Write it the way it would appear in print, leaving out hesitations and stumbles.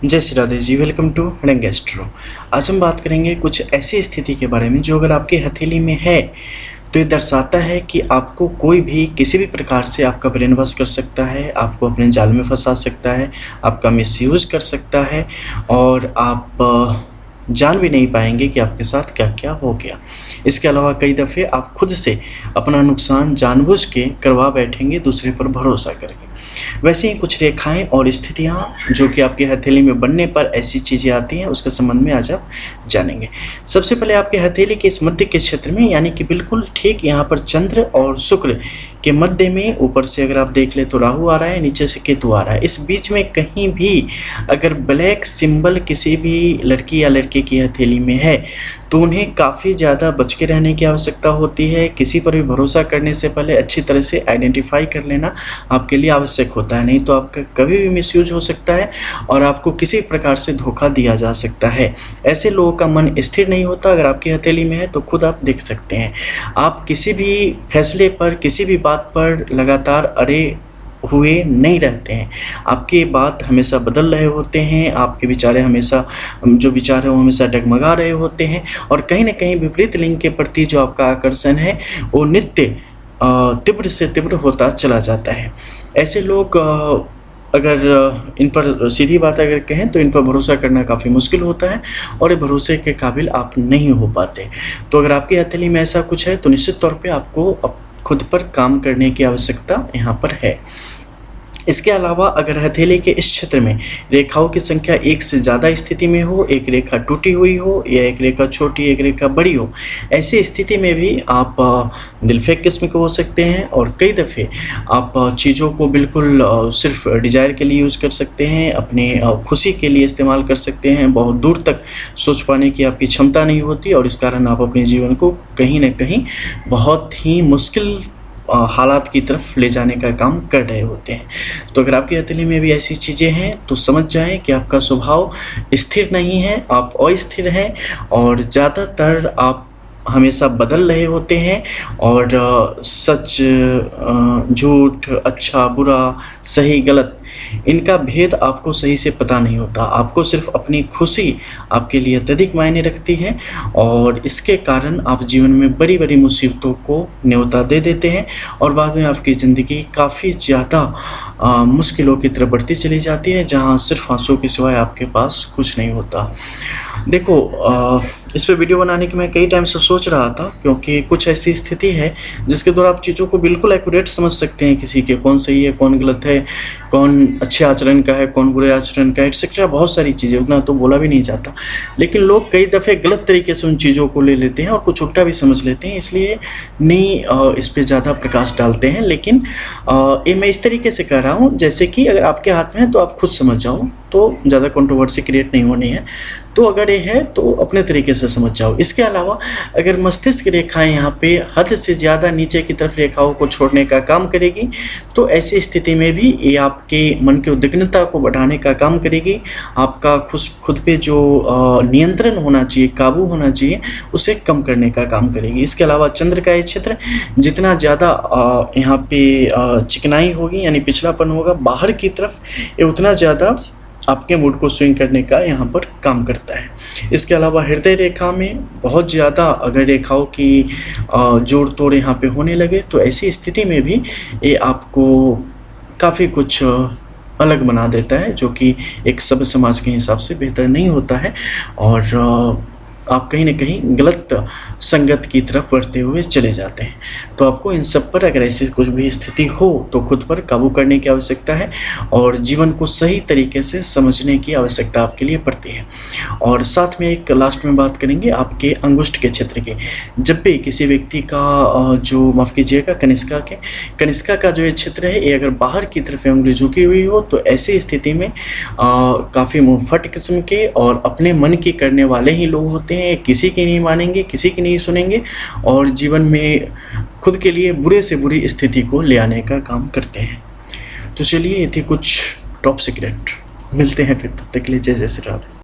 जय Shri Radhe ji, welcome to रंग astro. आज हम बात करेंगे कुछ ऐसी स्थिति के बारे में जो अगर आपकी हथेली में है तो ये दर्शाता है कि आपको कोई भी किसी भी प्रकार से आपका ब्रेन वॉश कर सकता है, आपको अपने जाल में फंसा सकता है, आपका मिसयूज कर सकता है और आप जान भी नहीं पाएंगे कि आपके साथ क्या क्या हो गया। इसके अलावा कई दफ़े आप खुद से अपना नुकसान जानबूझ के करवा बैठेंगे दूसरे पर भरोसा करके। वैसे ही कुछ रेखाएं और स्थितियां जो कि आपकी हथेली में बनने पर ऐसी चीज़ें आती हैं, उसके संबंध में आज आप जानेंगे। सबसे पहले आपके हथेली के इस मध्य के क्षेत्र में, यानी कि बिल्कुल ठीक यहाँ पर चंद्र और शुक्र के मध्य में, ऊपर से अगर आप देख ले तो राहु आ रहा है, नीचे से केतु आ रहा है। इस बीच में कहीं भी अगर ब्लैक सिंबल किसी भी लड़की या लड़के की हथेली में है तो उन्हें काफ़ी ज़्यादा बच के रहने की आवश्यकता होती है। किसी पर भी भरोसा करने से पहले अच्छी तरह से आइडेंटिफाई कर लेना आपके लिए आवश्यक होता है, नहीं तो आपका कभी भी मिसयूज हो सकता है और आपको किसी प्रकार से धोखा दिया जा सकता है। ऐसे लोगों का मन स्थिर नहीं होता। अगर आपकी हथेली में है तो खुद आप देख सकते हैं। आप किसी भी फैसले पर, किसी भी बात पर लगातार अड़े हुए नहीं रहते हैं। आपकी बात हमेशा बदल रहे होते हैं, आपके विचार हमेशा, जो विचार है वो हमेशा डगमगा रहे होते हैं और कहीं ना कहीं विपरीत लिंग के प्रति जो आपका आकर्षण है वो नित्य तीव्र से तीव्र होता चला जाता है। ऐसे लोग अगर इन पर सीधी बात अगर कहें तो इन पर भरोसा करना काफ़ी मुश्किल होता है और ये भरोसे के काबिल आप नहीं हो पाते। तो अगर आपकी हथेली में ऐसा कुछ है तो निश्चित तौर पे आपको खुद पर काम करने की आवश्यकता यहाँ पर है। इसके अलावा अगर हथेली के इस क्षेत्र में रेखाओं की संख्या एक से ज़्यादा स्थिति में हो, एक रेखा टूटी हुई हो या एक रेखा छोटी एक रेखा बड़ी हो, ऐसी स्थिति में भी आप दिलफेक किस्म के हो सकते हैं और कई दफ़े आप चीज़ों को बिल्कुल सिर्फ डिज़ायर के लिए यूज़ कर सकते हैं, अपने खुशी के लिए इस्तेमाल कर सकते हैं। बहुत दूर तक सोच पाने की आपकी क्षमता नहीं होती और इस कारण आप अपने जीवन को कहीं ना कहीं बहुत ही मुश्किल हालात की तरफ ले जाने का काम कर रहे होते हैं। तो अगर आपकी हथेली में भी ऐसी चीज़ें हैं तो समझ जाएं कि आपका स्वभाव स्थिर नहीं है, आप अस्थिर हैं और ज़्यादातर आप हमेशा बदल रहे होते हैं और सच झूठ, अच्छा बुरा, सही गलत, इनका भेद आपको सही से पता नहीं होता। आपको सिर्फ अपनी खुशी आपके लिए अत्यधिक मायने रखती है और इसके कारण आप जीवन में बड़ी बड़ी मुसीबतों को न्योता दे देते हैं और बाद में आपकी ज़िंदगी काफ़ी ज़्यादा मुश्किलों की तरफ बढ़ती चली जाती है, जहाँ सिर्फ आंसू के सिवाय आपके पास कुछ नहीं होता। देखो, इस पे वीडियो बनाने की मैं कई टाइम से सोच रहा था, क्योंकि कुछ ऐसी स्थिति है जिसके द्वारा आप चीज़ों को बिल्कुल एक्यूरेट समझ सकते हैं, किसी के कौन सही है, कौन गलत है, कौन अच्छे आचरण का है, कौन बुरे आचरण का है, एक्सेट्रा बहुत सारी चीज़ें, उतना तो बोला भी नहीं जाता। लेकिन लोग कई दफ़े गलत तरीके से उन चीज़ों को ले लेते हैं और कुछ उल्टा भी समझ लेते हैं, इसलिए नहीं इस पर ज़्यादा प्रकाश डालते हैं। लेकिन ये मैं इस तरीके से कर रहा हूँ जैसे कि अगर आपके हाथ में है तो आप खुद समझ जाओ, तो ज़्यादा कंट्रोवर्सी क्रिएट नहीं होनी है। तो अगर ये है तो अपने तरीके से समझ जाओ। इसके अलावा अगर मस्तिष्क रेखाएं यहाँ पे हद से ज़्यादा नीचे की तरफ रेखाओं को छोड़ने का काम करेगी तो ऐसी स्थिति में भी ये आपके मन की उद्विग्नता को बढ़ाने का काम करेगी। आपका खुद पे जो नियंत्रण होना चाहिए, काबू होना चाहिए, उसे कम करने का काम करेगी। इसके अलावा चंद्र का ये क्षेत्र जितना ज़्यादा यहाँ पे चिकनाई होगी, यानी पिछलापन होगा बाहर की तरफ, ये उतना ज़्यादा आपके मूड को स्विंग करने का यहाँ पर काम करता है। इसके अलावा हृदय रेखा में बहुत ज़्यादा अगर रेखाओं की जोड़ तोड़ यहाँ पे होने लगे तो ऐसी स्थिति में भी ये आपको काफ़ी कुछ अलग बना देता है, जो कि एक सभ्य समाज के हिसाब से बेहतर नहीं होता है और आप कहीं ना कहीं गलत संगत की तरफ बढ़ते हुए चले जाते हैं। तो आपको इन सब पर अगर ऐसी कुछ भी स्थिति हो तो खुद पर काबू करने की आवश्यकता है और जीवन को सही तरीके से समझने की आवश्यकता आपके लिए पड़ती है। और साथ में एक लास्ट में बात करेंगे आपके अंगुष्ठ के क्षेत्र की। जब भी किसी व्यक्ति का जो, माफ़ कीजिएगा, कनिष्का का जो ये क्षेत्र है, ये अगर बाहर की तरफ उंगली झुकी हुई हो तो ऐसी स्थिति में काफ़ी मुंहफट किस्म के और अपने मन की करने वाले ही लोग होते हैं। किसी की नहीं मानेंगे, किसी की नहीं सुनेंगे और जीवन में खुद के लिए बुरे से बुरी स्थिति को ले आने का काम करते हैं। तो चलिए, ये थी कुछ टॉप सीक्रेट। मिलते हैं फिर, तब तक के लिए जय जय श्री राधे।